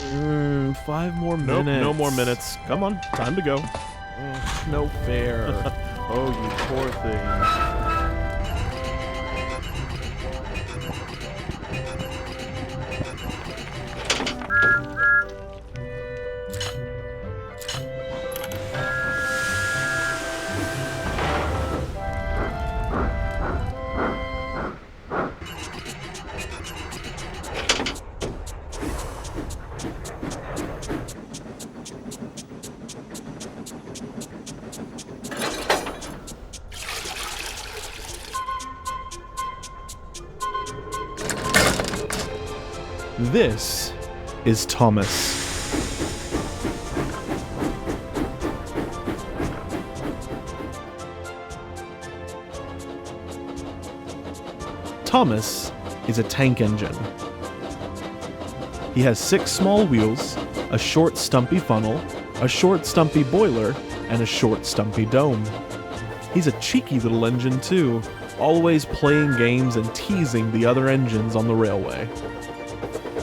5 more Nope, minutes. no more minutes. Come on, time to go. No fair. Oh, you poor thing. This is Thomas. Thomas is a tank engine. He has 6 small wheels, a short stumpy funnel, a short stumpy boiler, and a short stumpy dome. He's a cheeky little engine too, always playing games and teasing the other engines on the railway.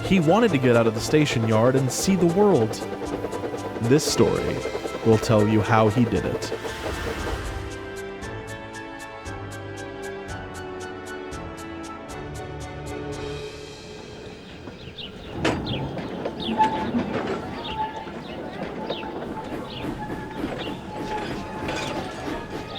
He wanted to get out of the station yard and see the world. This story will tell you how he did it.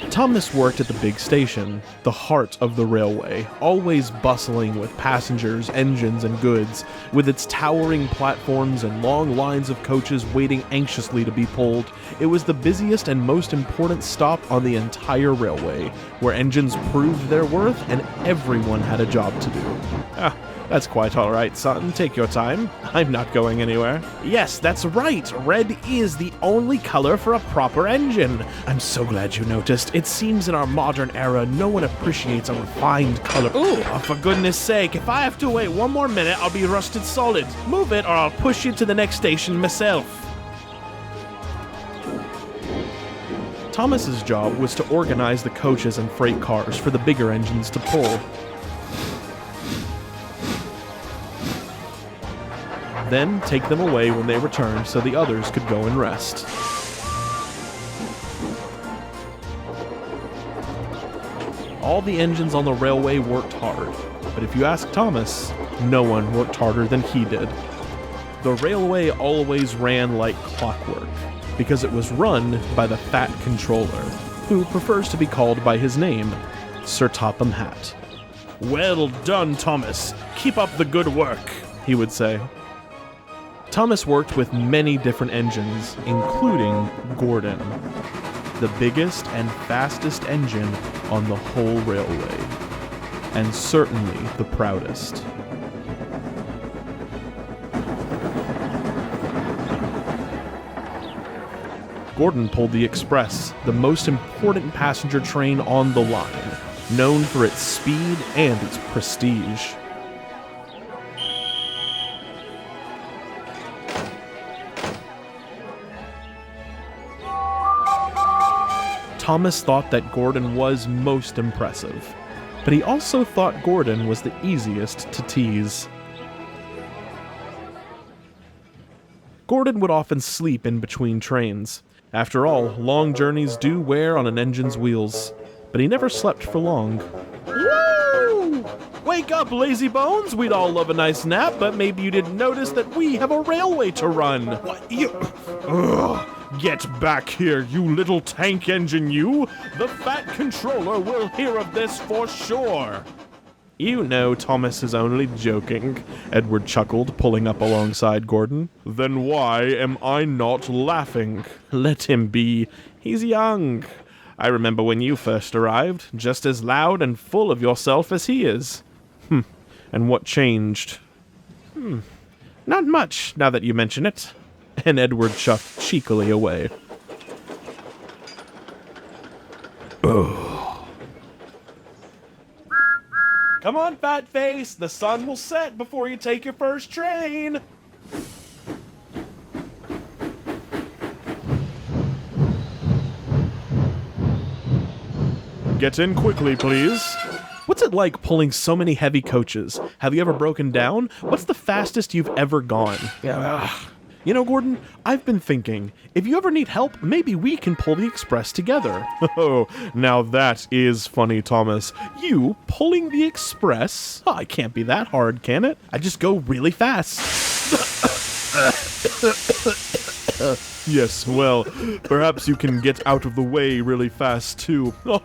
Thomas worked at the big station, the heart of the railway, always bustling with passengers, engines, and goods, with its towering platforms and long lines of coaches waiting anxiously to be pulled. It was the busiest and most important stop on the entire railway, where engines proved their worth and everyone had a job to do. That's quite all right, son. Take your time. I'm not going anywhere. Yes, that's right. Red is the only color for a proper engine. I'm so glad you noticed. It seems in our modern era, no one appreciates a refined color. Ooh, oh, for goodness sake, if I have to wait 1 more minute, I'll be rusted solid. Move it or I'll push you to the next station myself. Thomas's job was to organize the coaches and freight cars for the bigger engines to pull. Then take them away when they returned so the others could go and rest. All the engines on the railway worked hard, but if you ask Thomas, no one worked harder than he did. The railway always ran like clockwork, because it was run by the Fat Controller, who prefers to be called by his name, Sir Topham Hatt. "Well done, Thomas. Keep up the good work," he would say. Thomas worked with many different engines, including Gordon, the biggest and fastest engine on the whole railway, and certainly the proudest. Gordon pulled the Express, the most important passenger train on the line, known for its speed and its prestige. Thomas thought that Gordon was most impressive, but he also thought Gordon was the easiest to tease. Gordon would often sleep in between trains. After all, long journeys do wear on an engine's wheels, but he never slept for long. Woo! Wake up, lazy bones! We'd all love a nice nap, but maybe you didn't notice that we have a railway to run. What? You... Ugh. Get back here, you little tank engine, you! The Fat Controller will hear of this for sure! You know Thomas is only joking, Edward chuckled, pulling up alongside Gordon. Then why am I not laughing? Let him be. He's young. I remember when you first arrived, just as loud and full of yourself as he is. And what changed? Not much, now that you mention it. And Edward chuffed cheekily away. Oh. Come on, fat face! The sun will set before you take your first train! Get in quickly, please. What's it like pulling so many heavy coaches? Have you ever broken down? What's the fastest you've ever gone? You know, Gordon, I've been thinking, if you ever need help, maybe we can pull the express together. Oh, now that is funny, Thomas. You pulling the express? Oh, it can't be that hard, can it? I just go really fast. Yes, well, perhaps you can get out of the way really fast, too. Oh,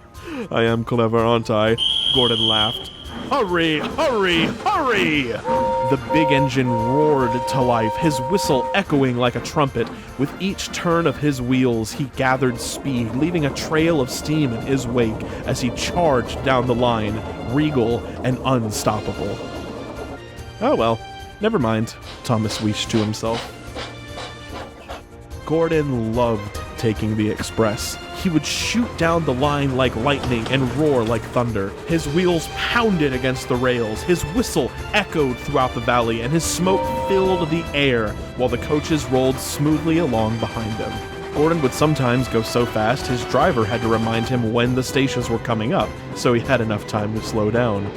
I am clever, aren't I? Gordon laughed. Hurry, hurry, hurry! The big engine roared to life, his whistle echoing like a trumpet. With each turn of his wheels, he gathered speed, leaving a trail of steam in his wake as he charged down the line, regal and unstoppable. Oh well, never mind, Thomas wished to himself. Gordon loved taking the express. He would shoot down the line like lightning and roar like thunder. His wheels pounded against the rails, his whistle echoed throughout the valley, and his smoke filled the air while the coaches rolled smoothly along behind him. Gordon would sometimes go so fast his driver had to remind him when the stations were coming up, so he had enough time to slow down.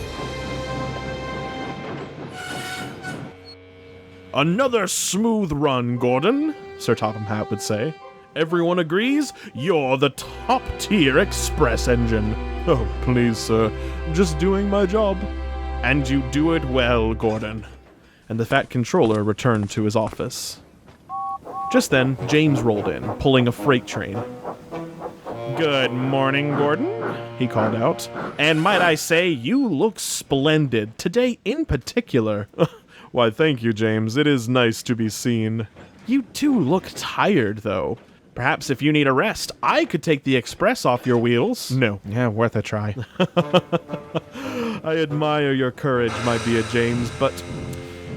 Another smooth run, Gordon, Sir Topham Hatt would say. Everyone agrees you're the top-tier express engine. Oh, please, sir. Just doing my job. And you do it well, Gordon. And the fat controller returned to his office. Just then, James rolled in, pulling a freight train. Good morning, Gordon, he called out. And might I say, you look splendid, today in particular. Why, thank you, James. It is nice to be seen. You do look tired, though. Perhaps if you need a rest, I could take the express off your wheels. No. Yeah, worth a try. I admire your courage, my dear James, but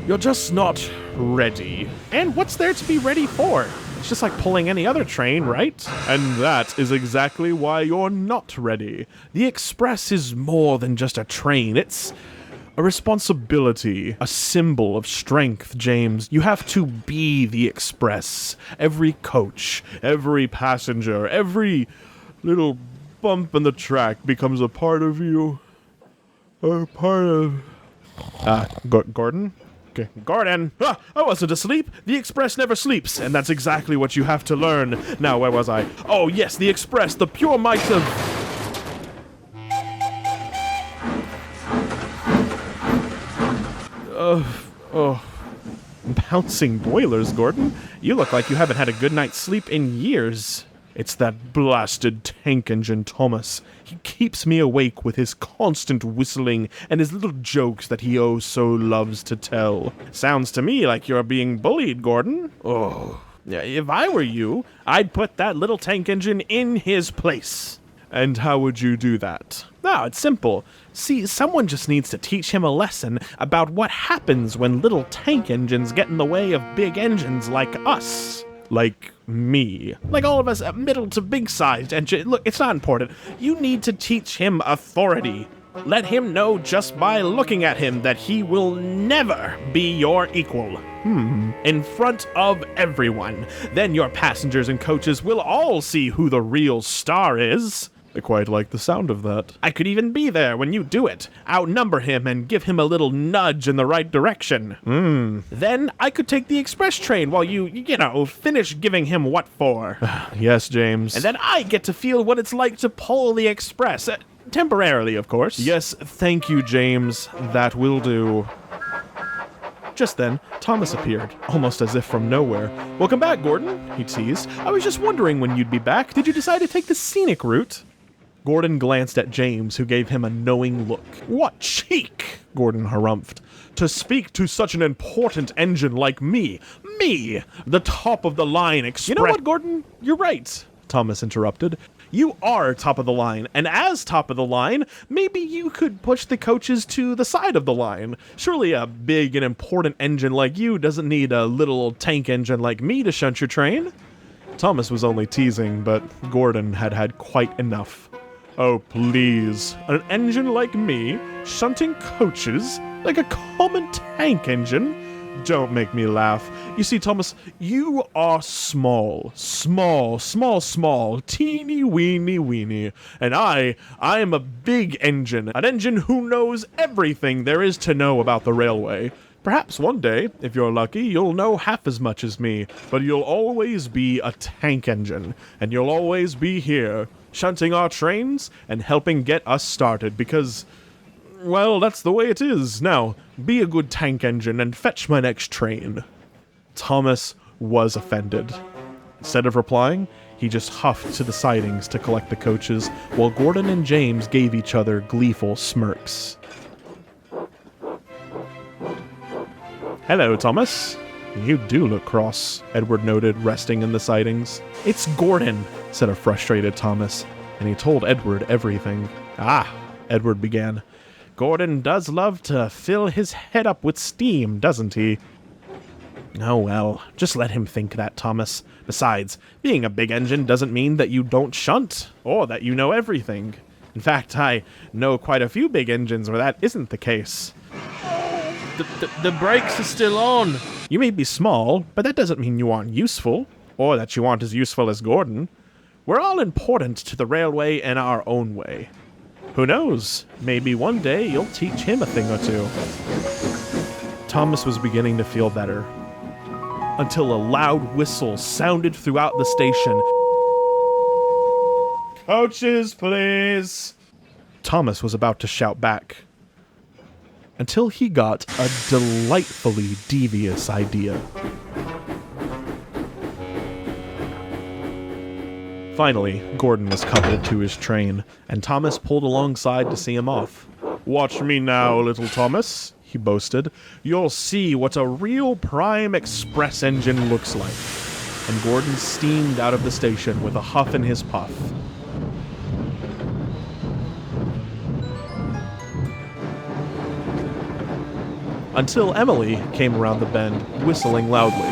you're just not ready. And what's there to be ready for? It's just like pulling any other train, right? And that is exactly why you're not ready. The express is more than just a train. It's a responsibility, a symbol of strength, James. You have to be the express. Every coach, every passenger, every little bump in the track becomes a part of you. A part of... Gordon? Okay. Gordon! Ah, I wasn't asleep! The express never sleeps, and that's exactly what you have to learn. Now, where was I? Oh, yes, the express, the pure might of... Bouncing boilers, Gordon. You look like you haven't had a good night's sleep in years. It's that blasted tank engine, Thomas. He keeps me awake with his constant whistling and his little jokes that he oh so loves to tell. Sounds to me like you're being bullied, Gordon. Oh, if I were you, I'd put that little tank engine in his place. And how would you do that? Oh, it's simple. See, someone just needs to teach him a lesson about what happens when little tank engines get in the way of big engines like us. Like me. Like all of us, middle to big-sized engine. Look, it's not important. You need to teach him authority. Let him know just by looking at him that he will never be your equal. In front of everyone. Then your passengers and coaches will all see who the real star is. I quite like the sound of that. I could even be there when you do it, outnumber him and give him a little nudge in the right direction. Then I could take the express train while you finish giving him what for. Yes, James. And then I get to feel what it's like to pull the express. Temporarily, of course. Yes, thank you, James. That will do. Just then, Thomas appeared, almost as if from nowhere. Welcome back, Gordon, he teased. I was just wondering when you'd be back. Did you decide to take the scenic route? Gordon glanced at James, who gave him a knowing look. What cheek, Gordon harumphed, to speak to such an important engine like me. Me, the top-of-the-line express... You know what, Gordon? You're right, Thomas interrupted. You are top of the line, and as top of the line, maybe you could push the coaches to the side of the line. Surely a big and important engine like you doesn't need a little tank engine like me to shunt your train. Thomas was only teasing, but Gordon had had quite enough. Oh, please. An engine like me, shunting coaches, like a common tank engine? Don't make me laugh. You see, Thomas, you are small, teeny weeny. And I am a big engine, an engine who knows everything there is to know about the railway. Perhaps one day, if you're lucky, you'll know half as much as me, but you'll always be a tank engine, and you'll always be here, shunting our trains and helping get us started, because, well, that's the way it is. Now, be a good tank engine and fetch my next train. Thomas was offended. Instead of replying, he just huffed to the sidings to collect the coaches, while Gordon and James gave each other gleeful smirks. Hello, Thomas. You do look cross, Edward noted, resting in the sidings. It's Gordon, said a frustrated Thomas, and he told Edward everything. Ah, Edward began. Gordon does love to fill his head up with steam, doesn't he? Oh well, just let him think that, Thomas. Besides, being a big engine doesn't mean that you don't shunt, or that you know everything. In fact, I know quite a few big engines where that isn't the case. The brakes are still on. You may be small, but that doesn't mean you aren't useful, or that you aren't as useful as Gordon. We're all important to the railway in our own way. Who knows, maybe one day you'll teach him a thing or two. Thomas was beginning to feel better, until a loud whistle sounded throughout the station. Coaches, please! Thomas was about to shout back, until he got a delightfully devious idea. Finally, Gordon was coupled to his train, and Thomas pulled alongside to see him off. Watch me now, little Thomas, he boasted. You'll see what a real prime express engine looks like. And Gordon steamed out of the station with a huff in his puff. Until Emily came around the bend, whistling loudly.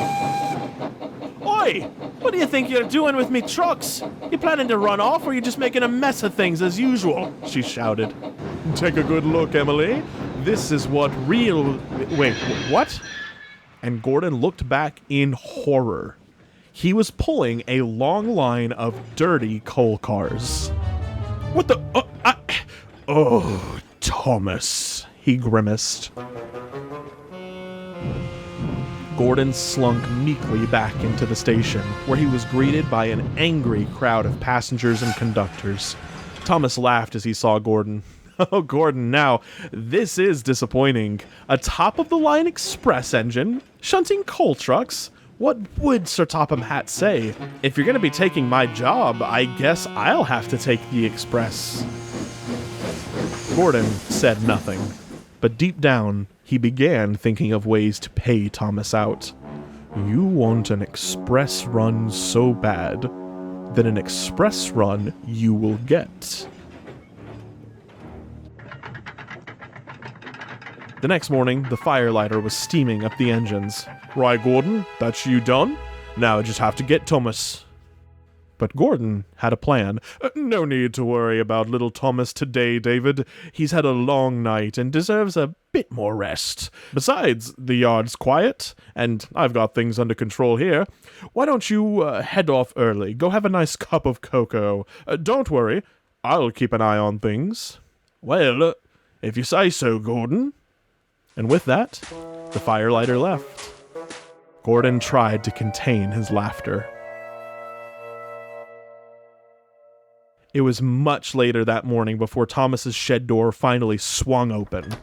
Oi! What do you think you're doing with me trucks? You planning to run off, or you just making a mess of things as usual? She shouted. Take a good look, Emily. This is what real... Wait, what? And Gordon looked back in horror. He was pulling a long line of dirty coal cars. What the... Oh, Thomas, he grimaced. Gordon slunk meekly back into the station, where he was greeted by an angry crowd of passengers and conductors. Thomas laughed as he saw Gordon. Oh, Gordon, now, this is disappointing. A top-of-the-line express engine? Shunting coal trucks? What would Sir Topham Hatt say? If you're going to be taking my job, I guess I'll have to take the express. Gordon said nothing, but deep down, he began thinking of ways to pay Thomas out. You want an express run so bad, then an express run you will get. The next morning, the firelighter was steaming up the engines. Right, Gordon, that's you done? Now I just have to get Thomas. But Gordon had a plan. No need to worry about little Thomas today, David. He's had a long night and deserves a bit more rest. Besides, the yard's quiet, and I've got things under control here. Why don't you head off early? Go have a nice cup of cocoa. Don't worry, I'll keep an eye on things. Well, if you say so, Gordon. And with that, the firelighter left. Gordon tried to contain his laughter. It was much later that morning before Thomas's shed door finally swung open.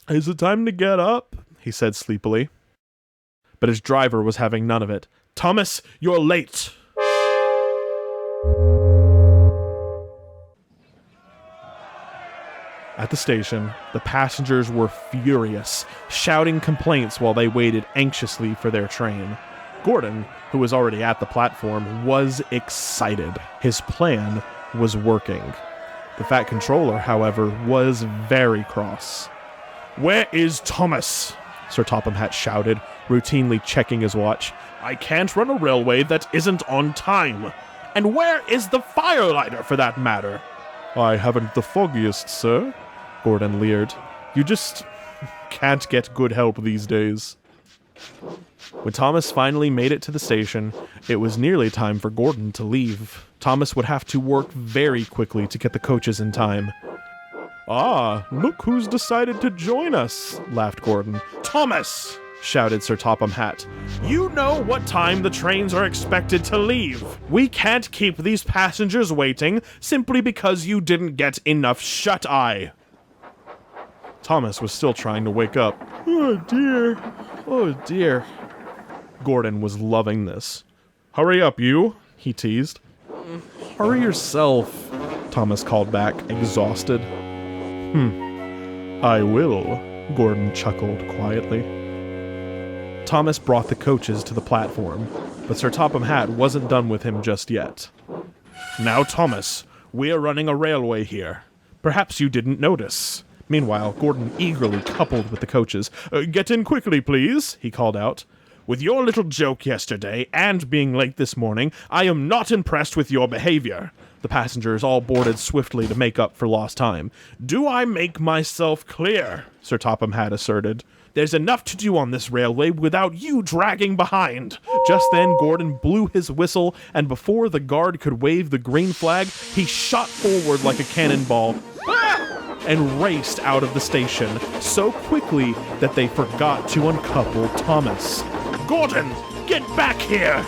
Is it time to get up? He said sleepily. But his driver was having none of it. Thomas, you're late! At the station, the passengers were furious, shouting complaints while they waited anxiously for their train. Gordon, who was already at the platform, was excited. His plan was working. The Fat Controller, however, was very cross. Where is Thomas? Sir Topham Hatt shouted, routinely checking his watch. I can't run a railway that isn't on time. And where is the firelighter, for that matter? I haven't the foggiest, sir, Gordon leered. You just can't get good help these days. When Thomas finally made it to the station, it was nearly time for Gordon to leave. Thomas would have to work very quickly to get the coaches in time. "Ah, look who's decided to join us," laughed Gordon. "Thomas!" shouted Sir Topham Hatt. "You know what time the trains are expected to leave. We can't keep these passengers waiting simply because you didn't get enough shut-eye." Thomas was still trying to wake up. "Oh dear, oh dear." Gordon was loving this. "Hurry up, you," he teased. "Hurry yourself," Thomas called back, exhausted. "I will," Gordon chuckled quietly. Thomas brought the coaches to the platform, but Sir Topham Hatt wasn't done with him just yet. "Now, Thomas, we are running a railway here. Perhaps you didn't notice." Meanwhile, Gordon eagerly coupled with the coaches. "Get in quickly, please," he called out. "With your little joke yesterday, and being late this morning, I am not impressed with your behavior." The passengers all boarded swiftly to make up for lost time. "Do I make myself clear?" Sir Topham Hatt asserted. "There's enough to do on this railway without you dragging behind." Just then, Gordon blew his whistle, and before the guard could wave the green flag, he shot forward like a cannonball and raced out of the station so quickly that they forgot to uncouple Thomas. "Gordon, get back here!"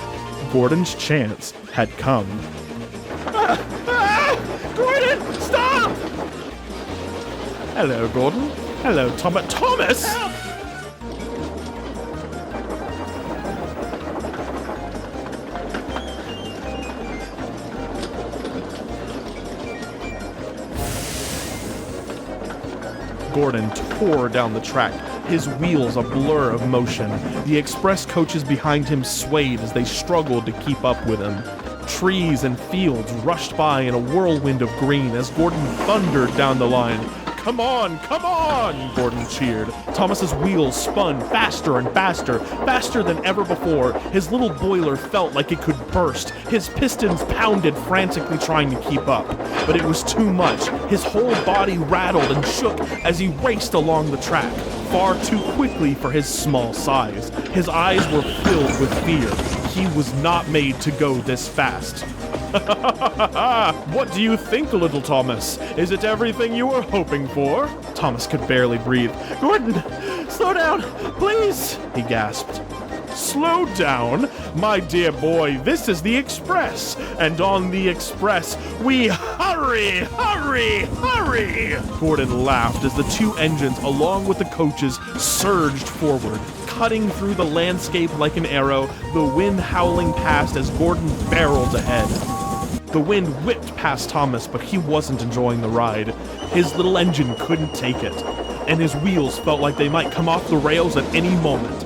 Gordon's chance had come. Gordon, stop! "Hello, Gordon. Hello, Thomas. Thomas!" Help! Gordon tore down the track, his wheels a blur of motion. The express coaches behind him swayed as they struggled to keep up with him. Trees and fields rushed by in a whirlwind of green as Gordon thundered down the line. "Come on, come on!" Gordon cheered. Thomas's wheels spun faster and faster, faster than ever before. His little boiler felt like it could burst. His pistons pounded frantically trying to keep up. But it was too much. His whole body rattled and shook as he raced along the track, far too quickly for his small size. His eyes were filled with fear. He was not made to go this fast. "What do you think, little Thomas? Is it everything you were hoping for?" Thomas could barely breathe. "Gordon, slow down, please," he gasped. "Slow down? My dear boy, this is the Express, and on the Express, we hurry, hurry, hurry!" Gordon laughed as the two engines, along with the coaches, surged forward, cutting through the landscape like an arrow, the wind howling past as Gordon barreled ahead. The wind whipped past Thomas, but he wasn't enjoying the ride. His little engine couldn't take it, and his wheels felt like they might come off the rails at any moment.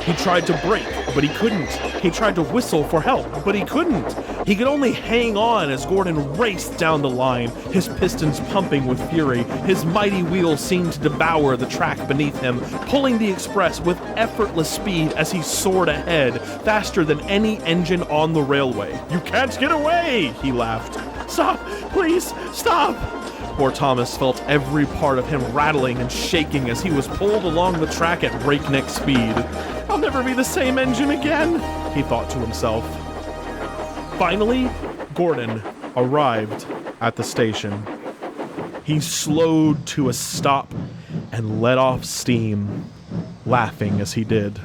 He tried to brake, but he couldn't. He tried to whistle for help, but he couldn't. He could only hang on as Gordon raced down the line, his pistons pumping with fury. His mighty wheels seemed to devour the track beneath him, pulling the express with effortless speed as he soared ahead, faster than any engine on the railway. "You can't get away!" he laughed. "Stop! Please, stop!" Poor Thomas felt every part of him rattling and shaking as he was pulled along the track at breakneck speed. "I'll never be the same engine again," he thought to himself. Finally, Gordon arrived at the station. He slowed to a stop and let off steam, laughing as he did.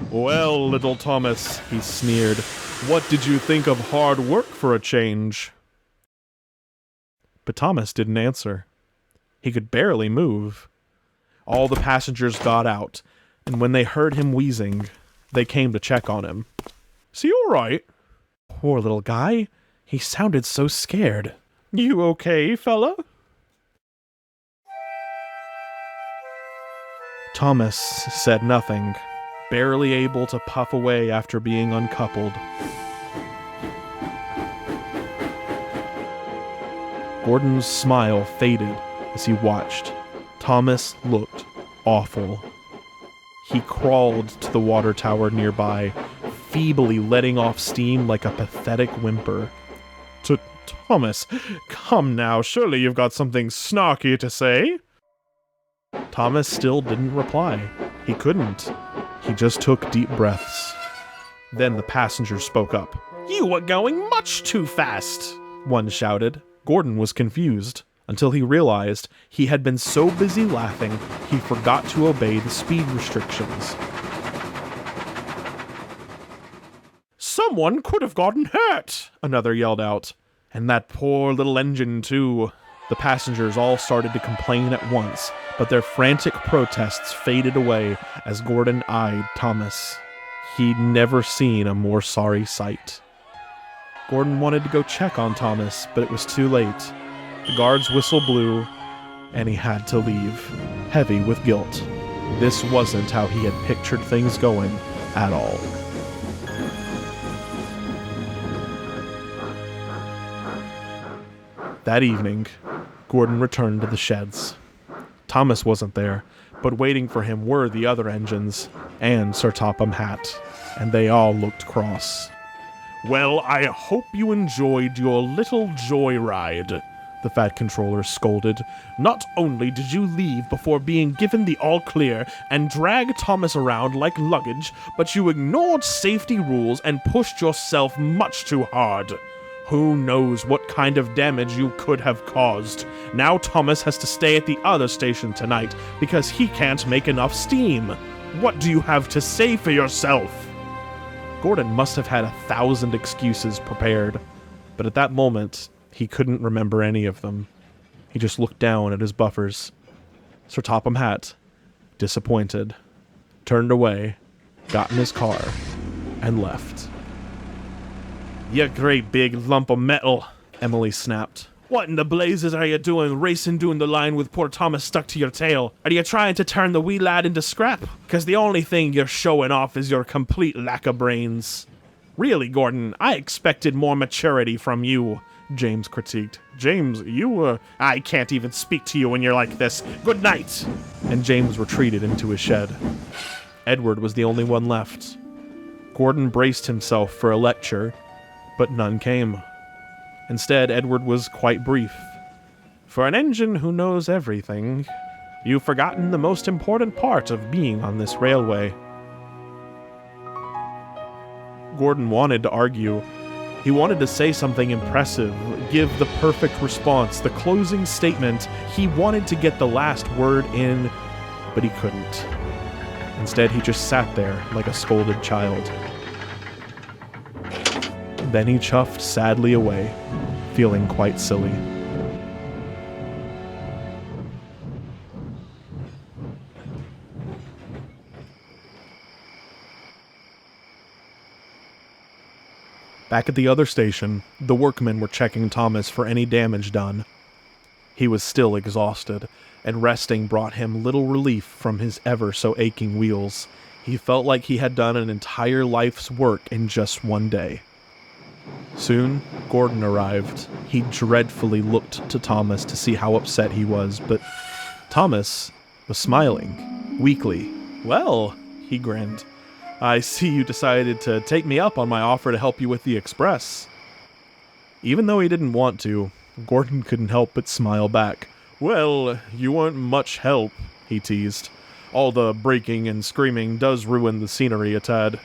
"Well, little Thomas," he sneered, "what did you think of hard work for a change?" But Thomas didn't answer. He could barely move. All the passengers got out, and when they heard him wheezing, they came to check on him. "Is he all right?" Poor little guy. He sounded so scared. "You okay, fella?" Thomas said nothing, barely able to puff away after being uncoupled. Gordon's smile faded as he watched. Thomas looked awful. He crawled to the water tower nearby, feebly letting off steam like a pathetic whimper. Thomas, come now, surely you've got something snarky to say?" Thomas still didn't reply. He couldn't. He just took deep breaths. Then the passenger spoke up. "You are going much too fast," one shouted. Gordon was confused until he realized he had been so busy laughing he forgot to obey the speed restrictions. "Someone could have gotten hurt," another yelled out. "And that poor little engine, too." The passengers all started to complain at once, but their frantic protests faded away as Gordon eyed Thomas. He'd never seen a more sorry sight. Gordon wanted to go check on Thomas, but it was too late. The guard's whistle blew, and he had to leave, heavy with guilt. This wasn't how he had pictured things going at all. That evening, Gordon returned to the sheds. Thomas wasn't there, but waiting for him were the other engines and Sir Topham Hatt, and they all looked cross. "Well, I hope you enjoyed your little joyride," the Fat Controller scolded. "Not only did you leave before being given the all-clear and drag Thomas around like luggage, but you ignored safety rules and pushed yourself much too hard. Who knows what kind of damage you could have caused. Now Thomas has to stay at the other station tonight because he can't make enough steam. What do you have to say for yourself?" Gordon must have had 1,000 excuses prepared, but at that moment, he couldn't remember any of them. He just looked down at his buffers. Sir Topham Hatt, disappointed, turned away, got in his car, and left. "You great big lump of metal," Emily snapped. "What in the blazes are you doing racing down the line with poor Thomas stuck to your tail? Are you trying to turn the wee lad into scrap? 'Cause the only thing you're showing off is your complete lack of brains." "Really, Gordon, I expected more maturity from you," James critiqued. "James, I can't even speak to you when you're like this. Good night!" And James retreated into his shed. Edward was the only one left. Gordon braced himself for a lecture, but none came. Instead, Edward was quite brief. "For an engine who knows everything, you've forgotten the most important part of being on this railway." Gordon wanted to argue. He wanted to say something impressive, give the perfect response, the closing statement. He wanted to get the last word in, but he couldn't. Instead, he just sat there like a scolded child. Then he chuffed sadly away, feeling quite silly. Back at the other station, the workmen were checking Thomas for any damage done. He was still exhausted, and resting brought him little relief from his ever-so-aching wheels. He felt like he had done an entire life's work in just one day. Soon, Gordon arrived. He dreadfully looked to Thomas to see how upset he was, but Thomas was smiling, weakly. "Well," he grinned, "I see you decided to take me up on my offer to help you with the express." Even though he didn't want to, Gordon couldn't help but smile back. "Well, you weren't much help," he teased. "All the breaking and screaming does ruin the scenery a tad."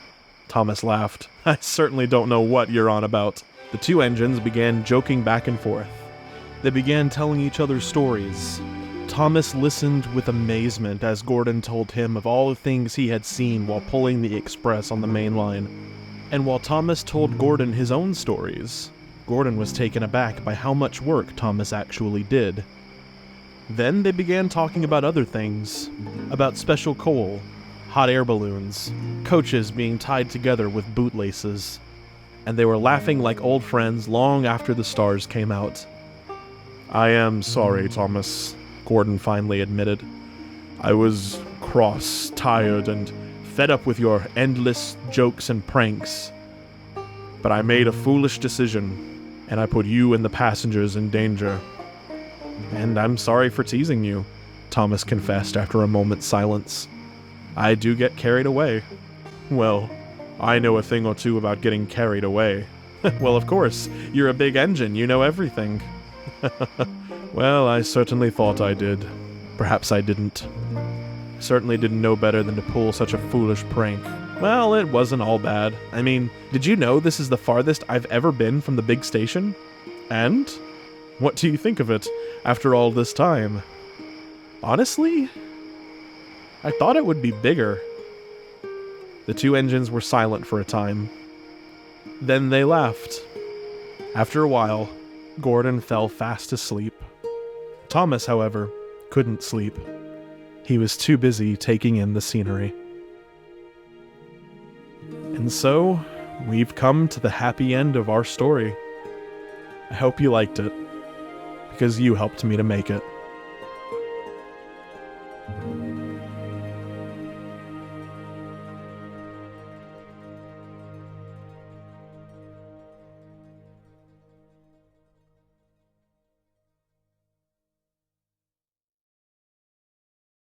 Thomas laughed. "I certainly don't know what you're on about." The two engines began joking back and forth. They began telling each other stories. Thomas listened with amazement as Gordon told him of all the things he had seen while pulling the express on the main line. And while Thomas told Gordon his own stories, Gordon was taken aback by how much work Thomas actually did. Then they began talking about other things, about special coal, hot air balloons, coaches being tied together with bootlaces, and they were laughing like old friends long after the stars came out. "I am sorry, Thomas," Gordon finally admitted. "I was cross, tired, and fed up with your endless jokes and pranks. But I made a foolish decision, and I put you and the passengers in danger. And I'm sorry for teasing you," Thomas confessed after a moment's silence. "I do get carried away." "Well, I know a thing or two about getting carried away." "Well, of course, you're a big engine, you know everything." "Well, I certainly thought I did. Perhaps I didn't. Certainly didn't know better than to pull such a foolish prank. Well, it wasn't all bad. I mean, did you know this is the farthest I've ever been from the big station? And What do you think of it after all this time? Honestly, I thought it would be bigger. The two engines were silent for a time. Then they laughed. After a while, Gordon fell fast asleep. Thomas, however, couldn't sleep. He was too busy taking in the scenery. And so, we've come to the happy end of our story. I hope you liked it, because you helped me to make it.